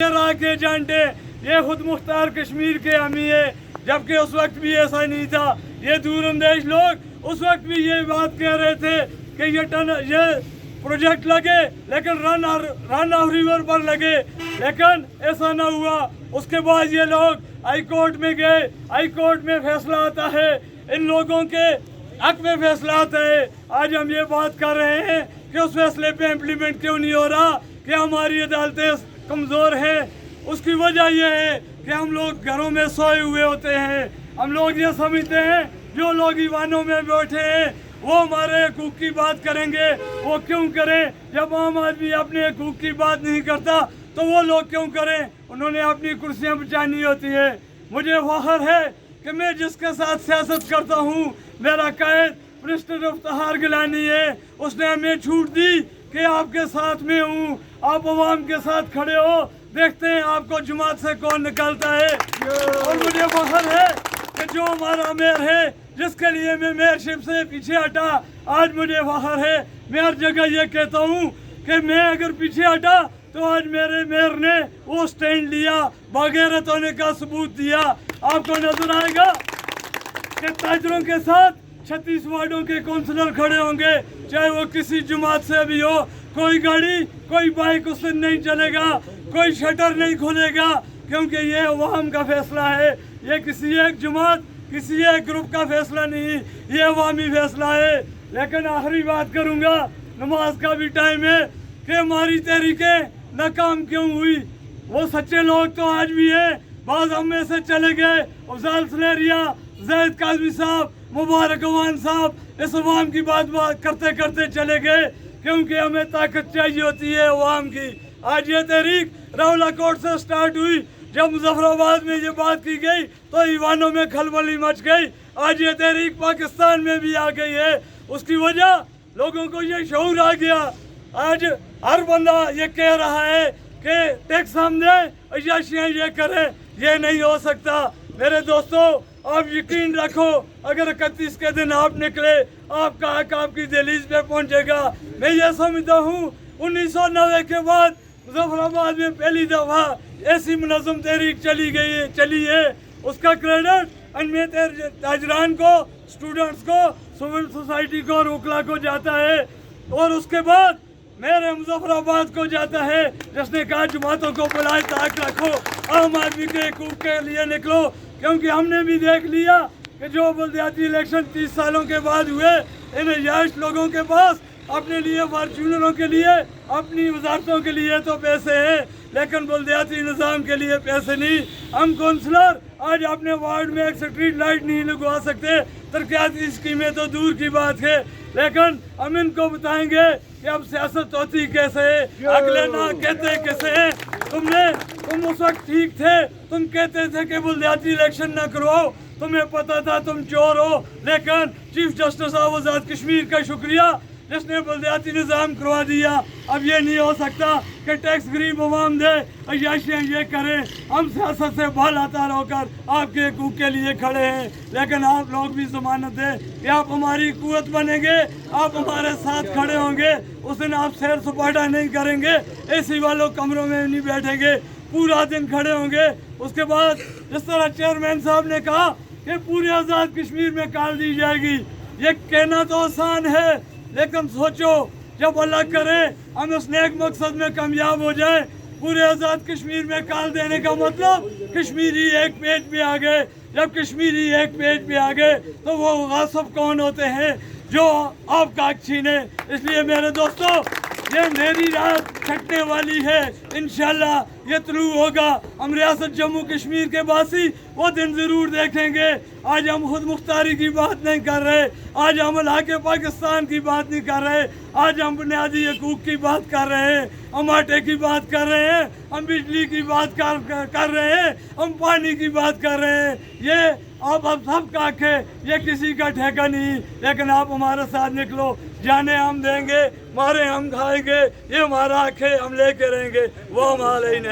के जानते ये खुद मुख्तार कश्मीर के हामी है, जबकि उस वक्त भी ऐसा नहीं था। ये दूरअंदेश लोग उस वक्त भी ये बात कह रहे थे कि ये प्रोजेक्ट लगे, लेकिन रन ऑफ रिवर पर लगे, लेकिन ऐसा ना हुआ। उसके बाद ये लोग हाई कोर्ट में गए, हाई कोर्ट में फैसला आता है, इन लोगों के हक में फैसला आता है। आज हम ये बात कर रहे हैं कि उस फैसले पे इम्प्लीमेंट क्यों नहीं हो रहा, कि हमारी अदालतें कमज़ोर हैं। उसकी वजह यह है कि हम लोग घरों में सोए हुए होते हैं। हम लोग ये समझते हैं जो लोग ईवानों में बैठे हैं वो हमारे हकूक़ की बात करेंगे। वो क्यों करें? जब आम आदमी अपने हकूक़ की बात नहीं करता तो वो लोग क्यों करें? उन्होंने अपनी कुर्सियां बचानी होती है। मुझे फख्र है कि मैं जिसके साथ सियासत करता हूँ, मेरा कायद मिनिस्टर इफ्तिखार गिलानी है। उसने हमें छूट दी कि आपके साथ में हूँ, आप अवाम के साथ खड़े हो, देखते हैं आपको जमात से कौन निकालता है। और मुझे फख्र है कि जो हमारा मेयर है, जिसके लिए मैं मेयरशिप से पीछे हटा, आज मुझे फख्र है। मैं हर जगह ये कहता हूँ कि मैं अगर पीछे हटा तो आज मेरे मेयर ने वो स्टैंड लिया, बगैरत होने का सबूत दिया। आपको नजर आएगा कि ताजरों के साथ 36 वार्डों के काउंसलर खड़े होंगे, चाहे वो किसी जमात से भी हो। कोई गाड़ी, कोई बाइक उस दिन नहीं चलेगा, कोई शटर नहीं खुलेगा, क्योंकि ये अवाम का फैसला है। ये किसी एक जमात, किसी एक ग्रुप का फैसला नहीं, ये अवामी फैसला है। लेकिन आखिरी बात करूँगा, नमाज का भी टाइम है, कि हमारी तहरीकें नाकाम क्यों हुई। वो सच्चे लोग तो आज भी हैं, बाज़ हम में से चले गए। अफजाल सलेरिया, जैद काज़मी साहब, मुबारक अवान साहब इस अवाम की बात करते करते चले गए, क्योंकि हमें ताकत चाहिए होती है अवाम की। आज ये तहरीक रावला कोट से स्टार्ट हुई, जब मुजफ्फराबाद में ये बात की गई तो ईवानों में खलबली मच गई। आज ये तहरीक पाकिस्तान में भी आ गई है। उसकी वजह लोगों को ये शऊर आ गया। आज हर बंदा ये कह रहा है कि टैक्स हम दें, अयाशियाँ ये करें। ये नहीं हो सकता मेरे दोस्तों। आप यकीन रखो, अगर 31 के दिन आप निकले, आपका हक आपकी दहलीज पे पहुंचेगा। मैं ये समझता हूँ 1990 के बाद मुजफ्फराबाद में पहली दफ़ा ऐसी मुनज़्ज़म तहरीक चली है। उसका क्रेडिट अनमेत ताजरान को, स्टूडेंट्स को, सिविल सोसाइटी को और वकला को जाता है, और उसके बाद मेरे मुजफ्फराबाद को जाता है, जिसने कहा जमातों को बुलाए ताक रखो, आम आदमी के हकूक़ के लिए निकलो। क्योंकि हमने भी देख लिया कि जो बल्दियाती इलेक्शन 30 सालों के बाद हुए, इन याश लोगों के पास अपने लिए, फॉर्चूनरों के लिए, अपनी वजारतों के लिए तो पैसे हैं, लेकिन बल्दियाती निज़ाम के लिए पैसे नहीं। हम काउंसलर आज अपने वार्ड में एक स्ट्रीट लाइट नहीं लगवा सकते, तरक्याती स्कीमें तो दूर की बात है। लेकिन हम इनको बताएंगे कि अब सियासत होती कैसे है, अगले ना कहते कैसे हैं। तुम उस वक्त ठीक थे, तुम कहते थे कि बल्दियाती इलेक्शन ना करवाओ, तुम्हें पता था तुम चोर हो। लेकिन चीफ जस्टिस आज़ाद कश्मीर का शुक्रिया, जिसने बल्दियाती निज़ाम करवा दिया। अब ये नहीं हो सकता कि टैक्स गरीब अवाम दे, अयाशियाँ ये करें। हम सियासत से बालातर होकर आपके हकूक़ के लिए खड़े हैं, लेकिन आप लोग भी ज़मानत दें कि आप हमारी क़ुव्वत बनेंगे, आप हमारे साथ खड़े होंगे। उस दिन आप सैर सपाटा नहीं करेंगे, एसी वालों कमरों में नहीं बैठेंगे, पूरा दिन खड़े होंगे। उसके बाद जिस तरह चेयरमैन साहब ने कहा कि पूरे आज़ाद कश्मीर में काल दी जाएगी, ये कहना तो आसान है, लेकिन सोचो जब अल्लाह करे हम उस नेक मकसद में कामयाब हो जाए, पूरे आज़ाद कश्मीर में काल देने का मतलब कश्मीरी एक पेज पे आ गए। जब कश्मीरी एक पेज पे आ गए तो वो गासिब कौन होते हैं जो आपका हक छीने। इसलिए मेरे दोस्तों, ये मेरी रात छटने वाली है, इंशाल्लाह ये तुलू होगा। हम रियासत जम्मू कश्मीर के वासी वो दिन ज़रूर देखेंगे। आज हम खुद मुख्तारी की बात नहीं कर रहे, आज हम इलाके पाकिस्तान की बात नहीं कर रहे, आज हम बुनियादी हकूक़ की बात कर रहे हैं, हम आटे की बात कर रहे हैं, हम बिजली की बात कर रहे हैं, हम पानी की बात कर रहे हैं। ये आप सब का हक है, ये किसी का ठेका नहीं। लेकिन आप हमारे साथ निकलो, जाने हम देंगे, मारे हम खाएंगे, ये हमारा हक है, हम लेके रहेंगे। वो हमारे ही नहीं।